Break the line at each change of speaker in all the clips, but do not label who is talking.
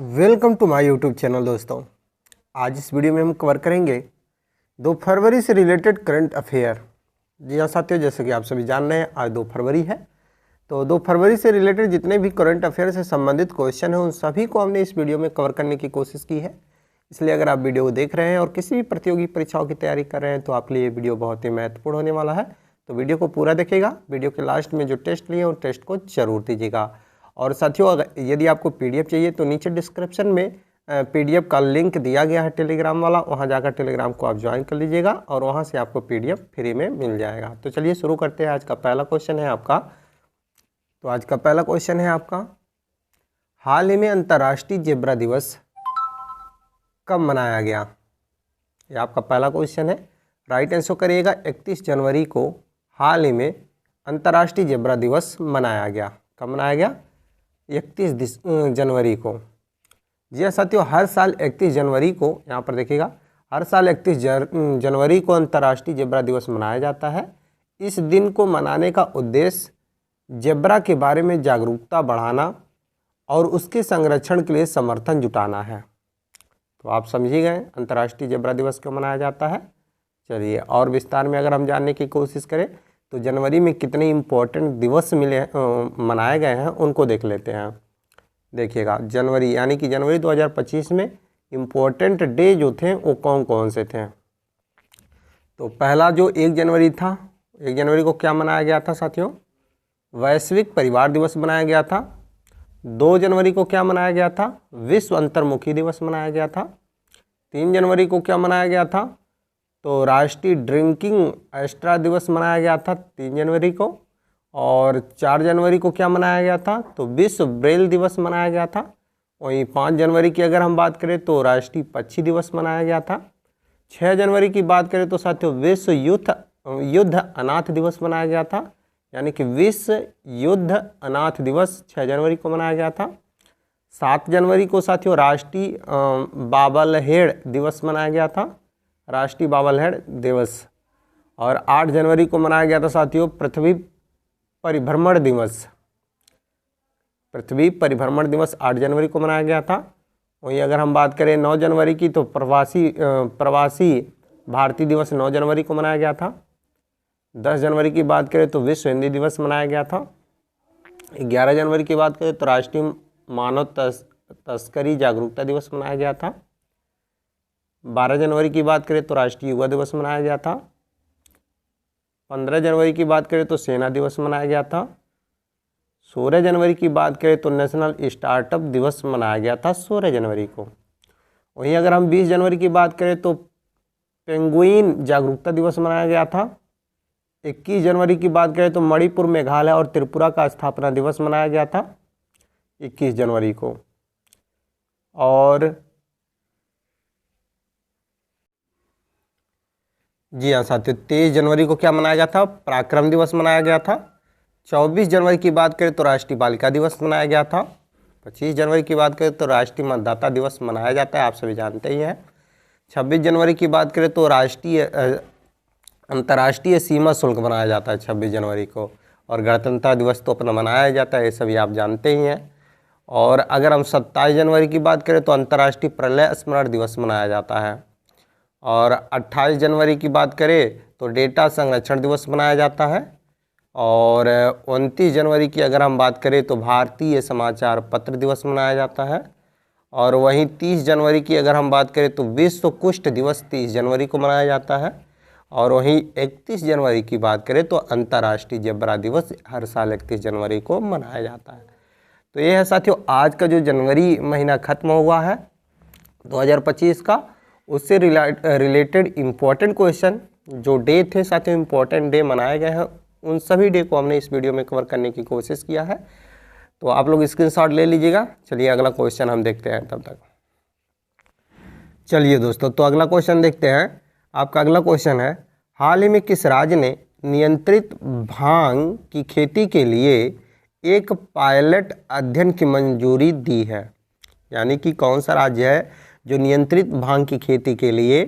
Welcome to my YouTube channel. दोस्तों, आज इस वीडियो में हम कवर करेंगे 2 फरवरी से रिलेटेड करंट अफेयर। जी हाँ साथियों, जैसे कि आप सभी जान रहे हैं आज 2 फरवरी है, तो 2 फरवरी से रिलेटेड जितने भी करंट अफेयर से संबंधित क्वेश्चन हैं उन सभी को हमने इस वीडियो में कवर करने की कोशिश की है। इसलिए अगर आप वीडियो को देख रहे हैं और किसी भी प्रतियोगी परीक्षाओं की तैयारी कर रहे हैं तो आपके लिए ये वीडियो बहुत ही महत्वपूर्ण होने वाला है। तो वीडियो को पूरा देखिएगा। वीडियो के लास्ट में जो टेस्ट लिए उन टेस्ट को जरूर दीजिएगा। और साथियों, अगर यदि आपको पीडीएफ चाहिए तो नीचे डिस्क्रिप्शन में पीडीएफ का लिंक दिया गया है टेलीग्राम वाला, वहां जाकर टेलीग्राम को आप ज्वाइन कर लीजिएगा और वहां से आपको पीडीएफ फ्री में मिल जाएगा। तो चलिए शुरू करते हैं। आज का पहला क्वेश्चन है आपका। तो आज का पहला क्वेश्चन है आपका, हाल ही में अंतर्राष्ट्रीय जेब्रा दिवस कब मनाया गया? ये आपका पहला क्वेश्चन है। राइट आंसर करिएगा। 31 जनवरी को हाल ही में अंतर्राष्ट्रीय जेब्रा दिवस मनाया गया। कब मनाया गया? 31 जनवरी को। जी हाँ साथियों, हर साल 31 जनवरी को, यहाँ पर देखिएगा, हर साल 31 जनवरी को अंतर्राष्ट्रीय जेब्रा दिवस मनाया जाता है। इस दिन को मनाने का उद्देश्य जेब्रा के बारे में जागरूकता बढ़ाना और उसके संरक्षण के लिए समर्थन जुटाना है। तो आप समझिए गए अंतर्राष्ट्रीय जेब्रा दिवस क्यों मनाया जाता है। चलिए और विस्तार में अगर हम जानने की कोशिश करें तो जनवरी में कितने इम्पोर्टेंट दिवस मनाए गए हैं उनको देख लेते हैं। देखिएगा, जनवरी यानी कि जनवरी 2025 में इम्पोर्टेंट डे जो थे वो कौन कौन से थे। तो पहला जो 1 जनवरी था, 1 जनवरी को क्या मनाया गया था साथियों? वैश्विक परिवार दिवस मनाया गया था। 2 जनवरी को क्या मनाया गया था? विश्व अंतर्मुखी दिवस मनाया गया था। 3 जनवरी को क्या मनाया गया था? तो राष्ट्रीय ड्रिंकिंग एक्स्ट्रा दिवस मनाया गया था 3 जनवरी को। और 4 जनवरी को क्या मनाया गया था? तो विश्व ब्रेल दिवस मनाया गया था। वहीं 5 जनवरी की अगर हम बात करें तो राष्ट्रीय पक्षी दिवस मनाया गया था। 6 जनवरी की बात करें तो साथियों विश्व युद्ध अनाथ दिवस मनाया गया था, यानी कि विश्व युद्ध अनाथ दिवस 6 जनवरी को मनाया गया था। 7 जनवरी को साथियों राष्ट्रीय बाबलहेड़ दिवस मनाया गया था, राष्ट्रीय बाबलहेड़ दिवस। और 8 जनवरी को मनाया गया था साथियों पृथ्वी परिभ्रमण दिवस। पृथ्वी परिभ्रमण दिवस 8 जनवरी को मनाया गया था। वहीं अगर हम बात करें 9 जनवरी की तो प्रवासी भारतीय दिवस 9 जनवरी को मनाया गया था। 10 जनवरी की बात करें तो विश्व हिंदी दिवस मनाया गया था। 11 जनवरी की बात करें तो राष्ट्रीय मानव तस्करी जागरूकता दिवस मनाया गया था। 12 जनवरी की बात करें तो राष्ट्रीय युवा दिवस मनाया गया था। 15 जनवरी की बात करें तो सेना दिवस मनाया गया था। 16 जनवरी की बात करें तो नेशनल स्टार्टअप दिवस मनाया गया था 16 जनवरी को। वहीं अगर हम 20 जनवरी की बात करें तो पेंगुइन जागरूकता दिवस मनाया गया था। 21 जनवरी की बात करें तो मणिपुर, मेघालय और त्रिपुरा का स्थापना दिवस मनाया गया था 21 जनवरी को। और जी हाँ साथियों, 23 जनवरी को क्या मनाया गया था? पराक्रम दिवस मनाया गया था। 24 जनवरी की बात करें तो राष्ट्रीय बालिका दिवस मनाया गया था। 25 जनवरी की बात करें तो राष्ट्रीय मतदाता दिवस मनाया जाता है, आप सभी जानते ही हैं। 26 जनवरी की बात करें तो अंतर्राष्ट्रीय सीमा शुल्क मनाया जाता है 26 जनवरी को। और गणतंत्र दिवस तो अपना मनाया जाता है, ये सभी आप जानते ही हैं। और अगर हम 27 जनवरी की बात करें तो अंतर्राष्ट्रीय प्रलय स्मरण दिवस मनाया जाता है। और 28 जनवरी की बात करें तो डेटा संरक्षण दिवस मनाया जाता है। और 29 जनवरी की अगर हम बात करें तो भारतीय समाचार पत्र दिवस मनाया जाता है। और वहीं 30 जनवरी की अगर हम बात करें तो विश्व कुष्ठ दिवस 30 जनवरी को मनाया जाता है। और वहीं 31 जनवरी की बात करें तो अंतर्राष्ट्रीय जेब्रा दिवस हर साल 31 जनवरी को मनाया जाता है। तो ये है साथियों आज का जो जनवरी महीना खत्म हुआ है 2025 का, उससे रिलेटेड इम्पोर्टेंट क्वेश्चन जो डे थे साथियों, इम्पोर्टेंट डे मनाए गए हैं, उन सभी डे को हमने इस वीडियो में कवर करने की कोशिश किया है। तो आप लोग स्क्रीनशॉट ले लीजिएगा। चलिए अगला क्वेश्चन हम देखते हैं तब तक। चलिए दोस्तों, तो अगला क्वेश्चन देखते हैं। आपका अगला क्वेश्चन है, हाल ही में किस राज्य ने नियंत्रित भांग की खेती के लिए एक पायलट अध्ययन की मंजूरी दी है? यानी कि कौन सा राज्य है जो नियंत्रित भांग की खेती के लिए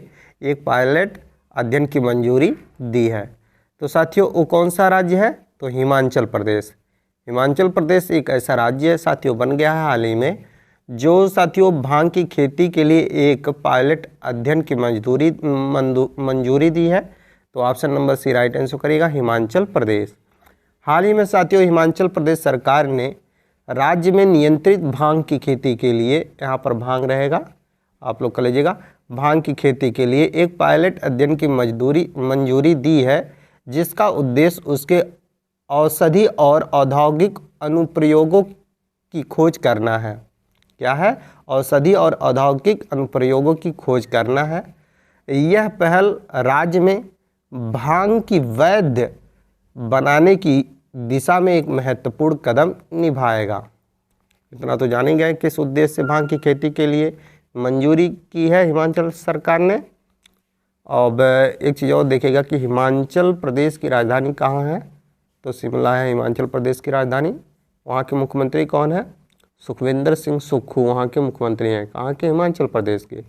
एक पायलट अध्ययन की मंजूरी दी है? तो साथियों वो कौन सा राज्य है? तो हिमाचल प्रदेश। हिमाचल प्रदेश एक ऐसा राज्य है साथियों बन गया है हाल ही में जो साथियों भांग की खेती के लिए एक पायलट अध्ययन की मंजूरी दी है, तो option number C right answer करेगा हिमाचल प्रदेश। हाल ही में साथियों हिमाचल प्रदेश सरकार ने राज्य में नियंत्रित भांग की खेती के लिए, यहाँ पर भांग रहेगा, आप लोग कर लीजिएगा, भांग की खेती के लिए एक पायलट अध्ययन की मंजूरी दी है, जिसका उद्देश्य उसके औषधि और औद्योगिक अनुप्रयोगों की खोज करना है। क्या है? औषधि और औद्योगिक अनुप्रयोगों की खोज करना है। यह पहल राज्य में भांग की वैध बनाने की दिशा में एक महत्वपूर्ण कदम निभाएगा। इतना तो जानेंगे किस उद्देश्य से भांग की खेती के लिए मंजूरी की है हिमाचल सरकार ने। अब एक चीज़ और देखिएगा कि हिमाचल प्रदेश की राजधानी कहाँ है, तो शिमला है हिमाचल प्रदेश की राजधानी। वहाँ के मुख्यमंत्री कौन है? सुखविंदर सिंह सुक्खू वहाँ के मुख्यमंत्री हैं, कहाँ के? हिमाचल प्रदेश के।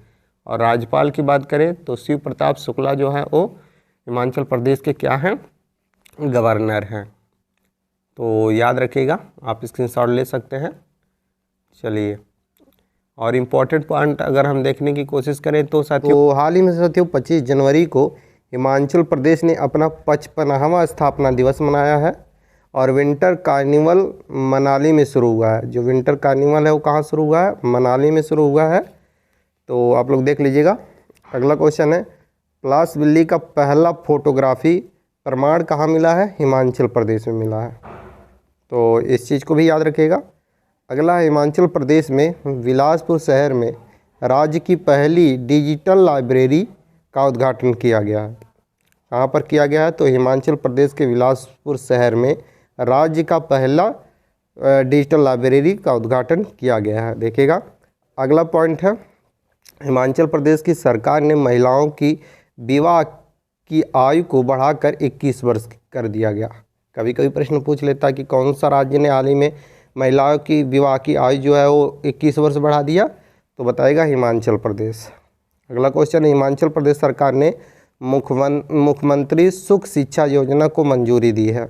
और राज्यपाल की बात करें तो शिव प्रताप शुक्ला जो है वो हिमाचल प्रदेश के क्या हैं? गवर्नर हैं। तो याद रखिएगा, आप स्क्रीनशॉट ले सकते हैं। चलिए, और इम्पोर्टेंट पॉइंट अगर हम देखने की कोशिश करें तो साथियों, तो हाल ही में साथियों 25 जनवरी को हिमाचल प्रदेश ने अपना 55वां स्थापना दिवस मनाया है और विंटर कार्निवल मनाली में शुरू हुआ है। जो विंटर कार्निवल है वो कहाँ शुरू हुआ है? मनाली में शुरू हुआ है। तो आप लोग देख लीजिएगा। अगला क्वेश्चन है, पलाश बिल्ली का पहला फोटोग्राफी प्रमाण कहाँ मिला है? हिमाचल प्रदेश में मिला है। तो इस चीज़ को भी याद रखिएगा। अगला हिमाचल प्रदेश में बिलासपुर शहर में राज्य की पहली डिजिटल लाइब्रेरी का उद्घाटन किया गया है। कहाँ पर किया गया है? तो हिमाचल प्रदेश के बिलासपुर शहर में राज्य का पहला डिजिटल लाइब्रेरी का उद्घाटन किया गया है। देखिएगा, अगला पॉइंट है, हिमाचल प्रदेश की सरकार ने महिलाओं की विवाह की आयु को बढ़ाकर 21 वर्ष कर दिया गया। कभी कभी प्रश्न पूछ लेता है कि कौन सा राज्य ने हाल ही में महिलाओं की विवाह की आयु जो है वो 21 वर्ष बढ़ा दिया? तो बताएगा हिमाचल प्रदेश। अगला क्वेश्चन, हिमाचल प्रदेश सरकार ने मुख्यमंत्री सुख शिक्षा योजना को मंजूरी दी है।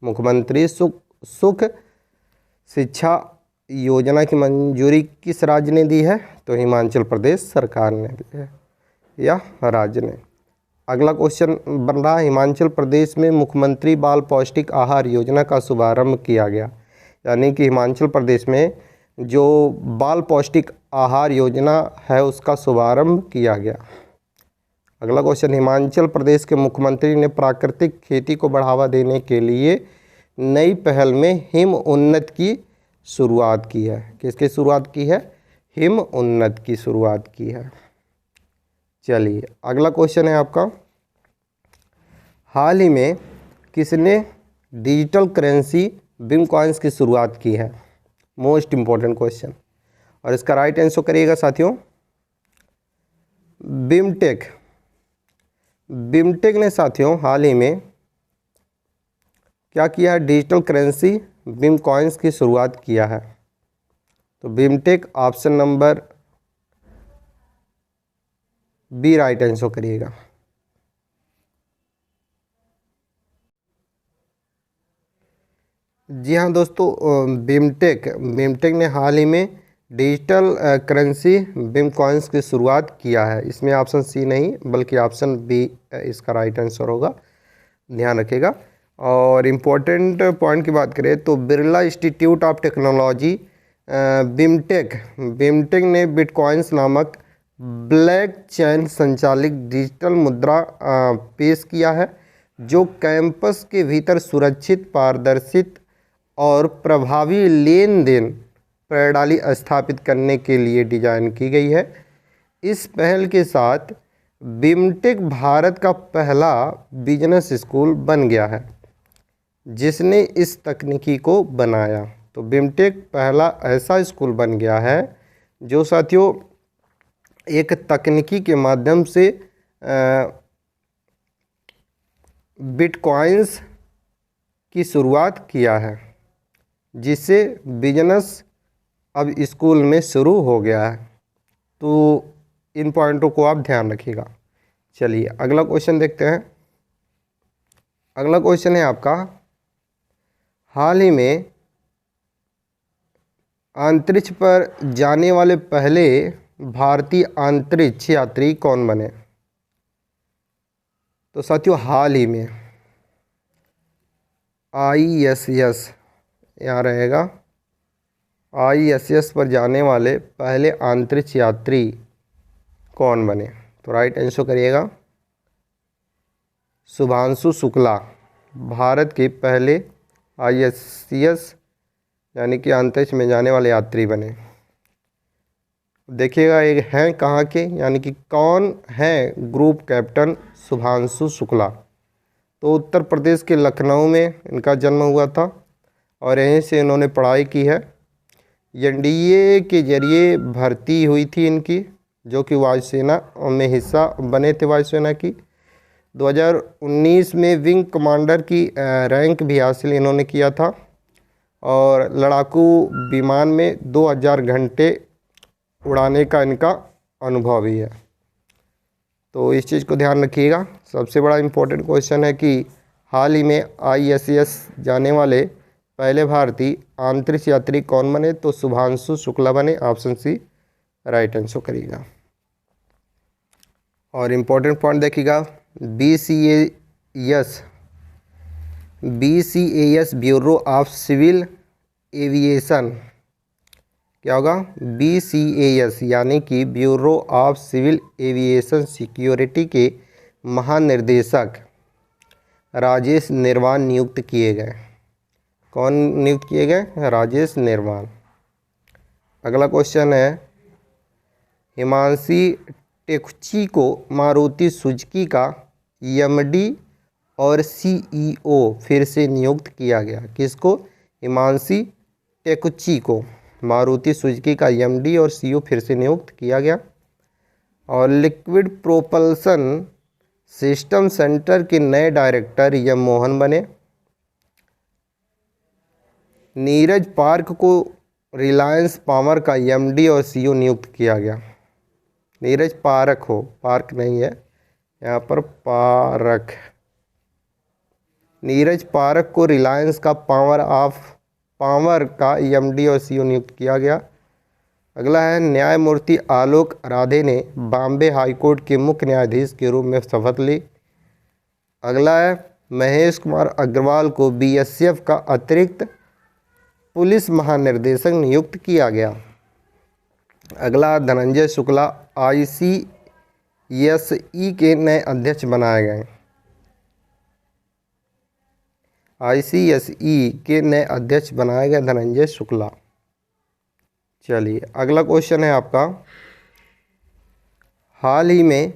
मुख्यमंत्री सुख शिक्षा योजना की मंजूरी किस राज्य ने दी है? तो हिमाचल प्रदेश सरकार ने दी है या राज्य ने। अगला क्वेश्चन बन रहा है, हिमाचल प्रदेश में मुख्यमंत्री बाल पौष्टिक आहार योजना का शुभारंभ किया गया। यानी कि हिमाचल प्रदेश में जो बाल पौष्टिक आहार योजना है उसका शुभारंभ किया गया। अगला क्वेश्चन, हिमाचल प्रदेश के मुख्यमंत्री ने प्राकृतिक खेती को बढ़ावा देने के लिए नई पहल में हिम उन्नत की शुरुआत की है। किसकी शुरुआत की है? हिम उन्नत की शुरुआत की है। चलिए, अगला क्वेश्चन है आपका, हाल ही में किसने डिजिटल करेंसी बिम कॉइन्स की शुरुआत की है? मोस्ट इम्पॉर्टेंट क्वेश्चन, और इसका राइट आंसर करिएगा साथियों, बिमटेक। बिमटेक ने साथियों हाल ही में क्या किया है? डिजिटल करेंसी बिम कॉइन्स की शुरुआत किया है। तो BIMTECH option number B right answer करिएगा। जी हाँ दोस्तों, बिमटेक ने हाल ही में डिजिटल करेंसी बिम कॉइन्स की शुरुआत किया है। इसमें ऑप्शन सी नहीं बल्कि ऑप्शन बी इसका राइट आंसर होगा, ध्यान रखिएगा। और इम्पोर्टेंट पॉइंट की बात करें तो Birla institute of technology BIMTECH ने बिटकॉइंस नामक ब्लैक चेन संचालित डिजिटल मुद्रा पेश किया है, जो कैंपस के भीतर सुरक्षित, पारदर्शी और प्रभावी लेन देन प्रणाली स्थापित करने के लिए डिजाइन की गई है। इस पहल के साथ बिमटेक भारत का पहला बिजनेस स्कूल बन गया है जिसने इस तकनीकी को बनाया। तो बिमटेक पहला ऐसा स्कूल बन गया है जो साथियों एक तकनीकी के माध्यम से बिटकॉइंस की शुरुआत किया है, जिससे बिजनेस अब स्कूल में शुरू हो गया है। तो इन पॉइंटों को आप ध्यान रखिएगा। चलिए अगला क्वेश्चन देखते हैं। अगला क्वेश्चन है आपका, हाल ही में अंतरिक्ष पर जाने वाले पहले भारतीय अंतरिक्ष यात्री कौन बने? तो साथियों हाल ही में ISS यहाँ रहेगा, ISS पर जाने वाले पहले अंतरिक्ष यात्री कौन बने? तो राइट आंसर करिएगा शुभांशु शुक्ला भारत के पहले ISS यानी कि अंतरिक्ष में जाने वाले यात्री बने। देखिएगा ये हैं कहाँ के, यानी कि कौन है ग्रुप कैप्टन शुभांशु शुक्ला? तो उत्तर प्रदेश के लखनऊ में इनका जन्म हुआ था और यहीं से इन्होंने पढ़ाई की है। NDA के जरिए भर्ती हुई थी इनकी, जो कि वायुसेना में हिस्सा बने थे वायुसेना की। 2019 में विंग कमांडर की रैंक भी हासिल इन्होंने किया था और लड़ाकू विमान में 2000 घंटे उड़ाने का इनका अनुभव भी है। तो इस चीज़ को ध्यान रखिएगा। सबसे बड़ा इम्पोर्टेंट क्वेश्चन है कि हाल ही में ISS जाने वाले पहले भारतीय अंतरिक्ष यात्री कौन बने? तो शुभांशु शुक्ला बने। ऑप्शन सी राइट आंसर करिएगा। और इम्पोर्टेंट पॉइंट देखिएगा, BCAS bureau of civil aviation, क्या होगा? BCAS यानी कि bureau of civil aviation security के महानिर्देशक राजेश निर्वाण नियुक्त किए गए। कौन नियुक्त किए गए? राजेश निर्वाण। अगला क्वेश्चन है, हिमांशी टेकुची को मारुति सुजुकी का MD और CEO फिर से नियुक्त किया गया। किसको? हिमांशी टेकुची को मारुति सुजुकी का MD और CEO फिर से नियुक्त किया गया। और लिक्विड प्रोपल्सन सिस्टम सेंटर के नए डायरेक्टर M मोहन बने। नीरज पार्क को रिलायंस पावर का MD और CEO नियुक्त किया गया। नीरज पार्क हो, पार्क नहीं है यहाँ पर, पार्क। नीरज पार्क को रिलायंस का पावर का MD और CEO नियुक्त किया गया। अगला है, न्यायमूर्ति आलोक राधे ने बॉम्बे हाईकोर्ट के मुख्य न्यायाधीश के रूप में शपथ ली। अगला है, महेश कुमार अग्रवाल को BSF का अतिरिक्त पुलिस महानिर्देशक नियुक्त किया गया। अगला, धनंजय शुक्ला ICSE के नए अध्यक्ष बनाए गए। ICSE के नए अध्यक्ष बनाए गए धनंजय शुक्ला। चलिए अगला क्वेश्चन है आपका, हाल ही में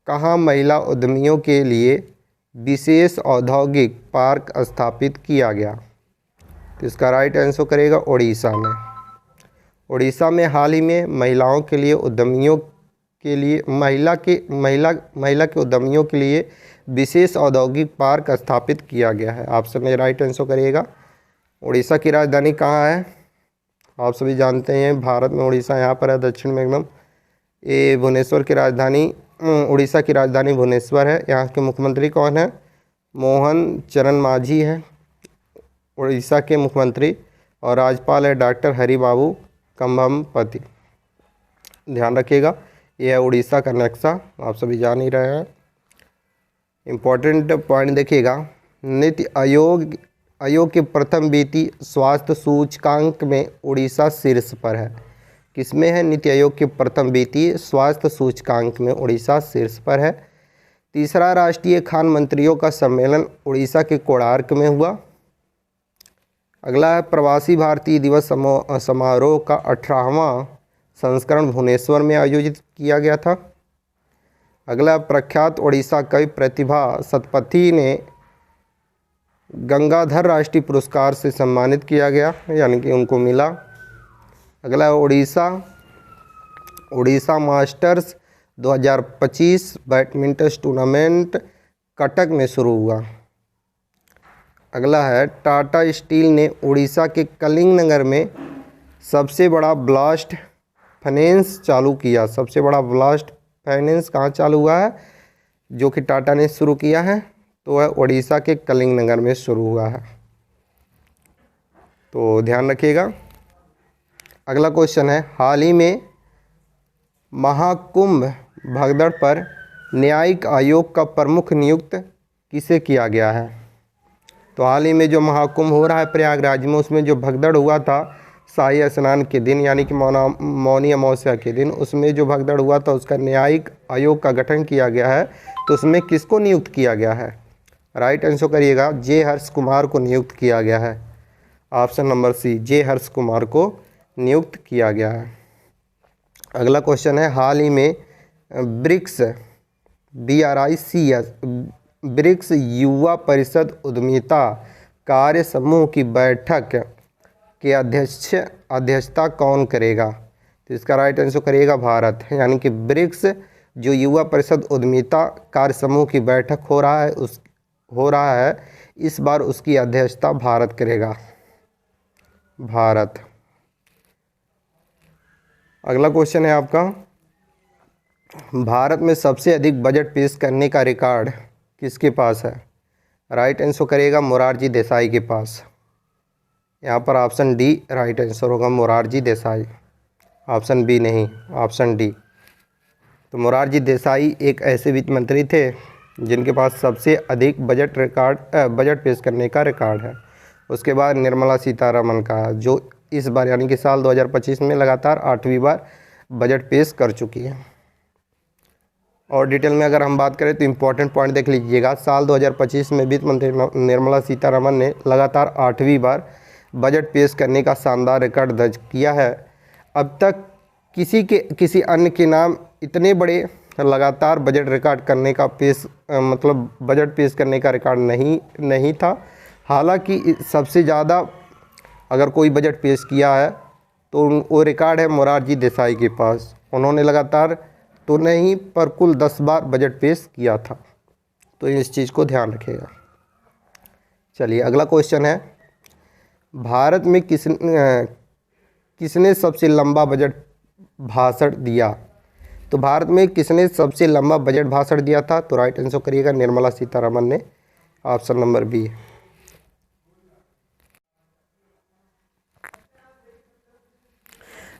कहाँ महिला उद्यमियों के लिए विशेष औद्योगिक पार्क स्थापित किया गया? तो इसका राइट आंसर करेगा उड़ीसा में। उड़ीसा में हाल ही में महिलाओं के लिए उद्यमियों के लिए महिला के उद्यमियों के लिए विशेष औद्योगिक पार्क स्थापित किया गया है। आप सब में राइट आंसर करिएगा। उड़ीसा की राजधानी कहाँ है? आप सभी जानते हैं भारत में उड़ीसा यहाँ पर है, दक्षिण में एकदम। ये भुवनेश्वर की राजधानी, उड़ीसा की राजधानी भुवनेश्वर है। यहाँ के मुख्यमंत्री कौन है? मोहन चरण मांझी है उड़ीसा के मुख्यमंत्री, और राज्यपाल है डॉक्टर हरिबाबू कंबमपति। ध्यान रखिएगा, यह है उड़ीसा का नक्शा, आप सभी जान ही रहे हैं। इम्पोर्टेंट पॉइंट देखिएगा, नीति आयोग के प्रथम वित्तीय स्वास्थ्य सूचकांक में उड़ीसा शीर्ष पर है। किसमें है? नीति आयोग के प्रथम वित्तीय स्वास्थ्य सूचकांक में उड़ीसा शीर्ष पर है। तीसरा राष्ट्रीय खान मंत्रियों का सम्मेलन उड़ीसा के कोणार्क में हुआ। अगला है, प्रवासी भारतीय दिवस समारोह का 18वां संस्करण भुवनेश्वर में आयोजित किया गया था। अगला, प्रख्यात उड़ीसा कवि प्रतिभा सतपथी ने गंगाधर राष्ट्रीय पुरस्कार से सम्मानित किया गया, यानी कि उनको मिला। अगला, Orissa masters 2025 badminton tournament Cuttack में शुरू हुआ। अगला है, टाटा स्टील ने उड़ीसा के कलिंगनगर में सबसे बड़ा ब्लास्ट फाइनेंस चालू किया। सबसे बड़ा ब्लास्ट फाइनेंस कहाँ चालू हुआ है, जो कि टाटा ने शुरू किया है? तो वह उड़ीसा के कलिंगनगर में शुरू हुआ है। तो ध्यान रखिएगा। अगला क्वेश्चन है, हाल ही में महाकुंभ भगदड़ पर न्यायिक आयोग का प्रमुख नियुक्त किसे किया गया है? तो हाल ही में जो महाकुंभ हो रहा है प्रयागराज में, उसमें जो भगदड़ हुआ था शाही स्नान के दिन यानी कि मौनी अमावस्या के दिन, उसमें जो भगदड़ हुआ था उसका न्यायिक आयोग का गठन किया गया है। तो उसमें किसको नियुक्त किया गया है? राइट आंसर करिएगा, जे हर्ष कुमार को नियुक्त किया गया है। ऑप्शन नंबर सी, जे हर्ष कुमार को नियुक्त किया गया है। अगला क्वेश्चन है, हाल ही में ब्रिक्स BRICS ब्रिक्स युवा परिषद उद्यमिता कार्य समूह की बैठक के अध्यक्षता कौन करेगा? तो इसका राइट आंसर करिएगा भारत, यानी कि ब्रिक्स जो युवा परिषद उद्यमिता कार्य समूह की बैठक हो रहा है इस बार उसकी अध्यक्षता भारत करेगा, भारत। अगला क्वेश्चन है आपका, भारत में सबसे अधिक बजट पेश करने का रिकॉर्ड किसके पास है? राइट आंसर करेगा मोरारजी देसाई के पास। यहाँ पर ऑप्शन डी राइट आंसर होगा, मोरारजी देसाई। ऑप्शन बी नहीं, ऑप्शन डी। तो मोरारजी देसाई एक ऐसे वित्त मंत्री थे जिनके पास सबसे अधिक बजट पेश करने का रिकॉर्ड है। उसके बाद निर्मला सीतारमण का, जो इस बार यानी कि साल 2025 में लगातार 8वीं बार बजट पेश कर चुकी है। और डिटेल में अगर हम बात करें तो इम्पोर्टेंट पॉइंट देख लीजिएगा, साल 2025 में वित्त मंत्री निर्मला सीतारमण ने लगातार 8वीं बार बजट पेश करने का शानदार रिकॉर्ड दर्ज किया है। अब तक किसी अन्य के नाम इतने बड़े लगातार बजट रिकॉर्ड करने का बजट पेश करने का रिकॉर्ड नहीं था। हालांकि सबसे ज़्यादा अगर कोई बजट पेश किया है तो वो रिकॉर्ड है मोरारजी देसाई के पास। उन्होंने लगातार तो नहीं पर कुल 10 बार बजट पेश किया था, तो इस चीज़ को ध्यान रखिएगा। चलिए अगला क्वेश्चन है, भारत में किसने सबसे लंबा बजट भाषण दिया? तो भारत में किसने सबसे लंबा बजट भाषण दिया था? तो राइट आंसर करिएगा निर्मला सीतारमण ने। Option number B.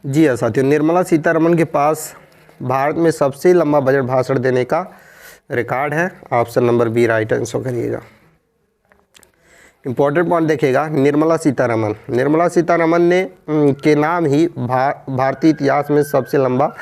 जी हाँ साथियों, निर्मला सीतारमण के पास भारत में सबसे लंबा बजट भाषण देने का रिकॉर्ड है। Option number B right answer करिएगा। इंपॉर्टेंट पॉइंट देखिएगा, निर्मला सीतारमण ने के नाम ही भारतीय इतिहास में सबसे लंबा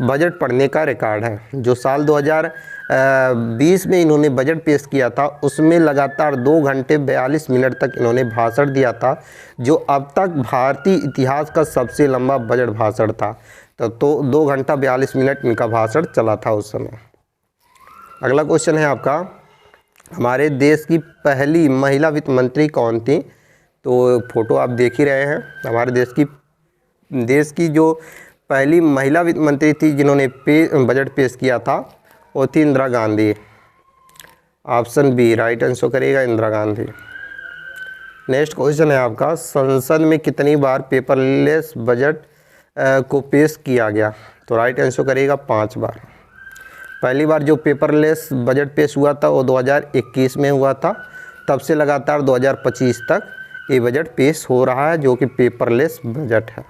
बजट पढ़ने का रिकॉर्ड है। जो साल 2020 में इन्होंने बजट पेश किया था उसमें लगातार 2 घंटे 42 मिनट तक इन्होंने भाषण दिया था, जो अब तक भारतीय इतिहास का सबसे लंबा बजट भाषण था। तो 2 घंटा 42 मिनट इनका भाषण चला था उस समय। अगला क्वेश्चन है आपका, हमारे देश की पहली महिला वित्त मंत्री कौन थी? तो फोटो आप देख ही रहे हैं। हमारे देश की जो पहली महिला वित्त मंत्री थी जिन्होंने बजट पेश किया था वो थी Indira Gandhi. Option B right answer करिएगा, इंदिरा गांधी। नेक्स्ट क्वेश्चन है आपका, संसद में कितनी बार पेपरलेस बजट को पेश किया गया? तो राइट आंसर करिएगा 5 बार। पहली बार जो पेपरलेस बजट पेश हुआ था वो 2021 में हुआ था, तब से लगातार 2025 तक ये बजट पेश हो रहा है जो कि पेपरलेस बजट है।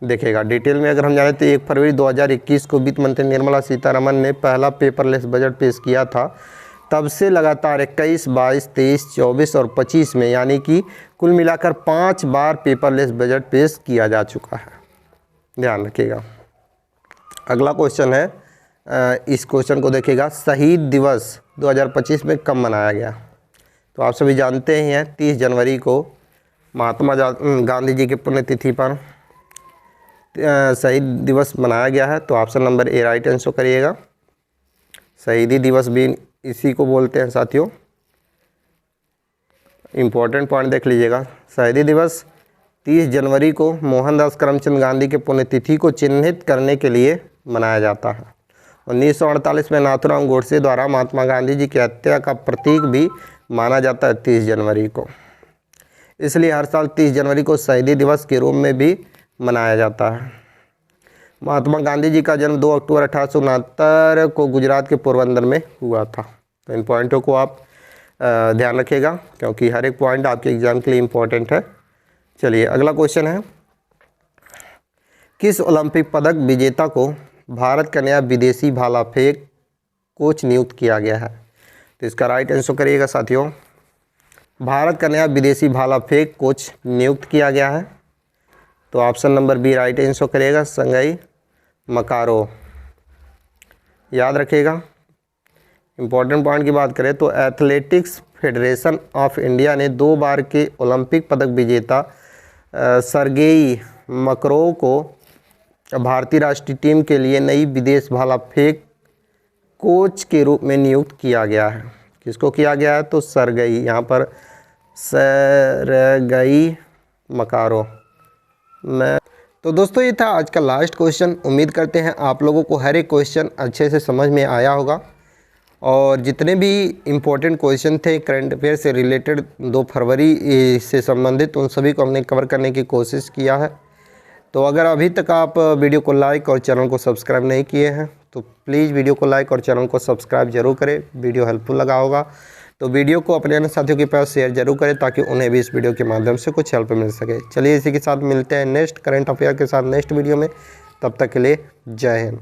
देखिएगा डिटेल में अगर हम जाने तो 1 फरवरी 2021 को वित्त मंत्री निर्मला सीतारमण ने पहला पेपरलेस बजट पेश किया था। तब से लगातार 21, 22, 23, 24 और 25 में यानी कि कुल मिलाकर 5 बार पेपरलेस बजट पेश किया जा चुका है, ध्यान रखिएगा। अगला क्वेश्चन है, इस क्वेश्चन को देखिएगा, शहीद दिवस 2025 में कब मनाया गया? तो आप सभी जानते ही हैं 30 जनवरी को महात्मा गांधी जी की पुण्यतिथि पर शहीद दिवस मनाया गया है। तो option number A right answer करिएगा। शहीदी दिवस भी इसी को बोलते हैं साथियों। इम्पोर्टेंट पॉइंट देख लीजिएगा, शहीदी दिवस 30 जनवरी को मोहनदास करमचंद गांधी के पुण्यतिथि को चिन्हित करने के लिए मनाया जाता है। 1948 में नाथूराम गोडसे द्वारा महात्मा गांधी जी की हत्या का प्रतीक भी माना जाता है 30 जनवरी को। इसलिए हर साल 30 जनवरी को शहीदी दिवस के रूप में भी मनाया जाता है। महात्मा गांधी जी का जन्म 2 अक्टूबर 1869 को गुजरात के पोरबंदर में हुआ था। तो इन पॉइंटों को आप ध्यान रखिएगा क्योंकि हर एक पॉइंट आपके एग्जाम के लिए इम्पोर्टेंट है। चलिए अगला क्वेश्चन है, किस ओलंपिक पदक विजेता को भारत का नया विदेशी भाला फेंक कोच नियुक्त किया गया है? तो इसका राइट आंसर करिएगा साथियों, भारत का नया विदेशी भाला फेंक कोच नियुक्त किया गया है। तो option number B right answer करिएगा, संगई मकारो। याद रखिएगा। इम्पोर्टेंट पॉइंट की बात करें तो एथलेटिक्स फेडरेशन ऑफ इंडिया ने 2 बार के ओलंपिक पदक विजेता सर्गेई मकरोव को भारतीय राष्ट्रीय टीम के लिए नई विदेश भाला फेंक कोच के रूप में नियुक्त किया गया है। किसको किया गया है? तो सर्गेई, यहाँ पर सर्गेई मकारो। तो दोस्तों ये था आज का लास्ट क्वेश्चन। उम्मीद करते हैं आप लोगों को हर एक क्वेश्चन अच्छे से समझ में आया होगा और जितने भी इम्पोर्टेंट क्वेश्चन थे करंट अफेयर से रिलेटेड 2 फरवरी से संबंधित, उन सभी को हमने कवर करने की कोशिश किया है। तो अगर अभी तक आप वीडियो को लाइक और चैनल को सब्सक्राइब नहीं किए हैं तो प्लीज़ वीडियो को लाइक और चैनल को सब्सक्राइब जरूर करें। वीडियो हेल्पफुल लगा होगा तो वीडियो को अपने अन्य साथियों के पास शेयर जरूर करें ताकि उन्हें भी इस वीडियो के माध्यम से कुछ हेल्प मिल सके। चलिए इसी के साथ मिलते हैं नेक्स्ट करंट अफेयर के साथ नेक्स्ट वीडियो में। तब तक के लिए जय हिंद।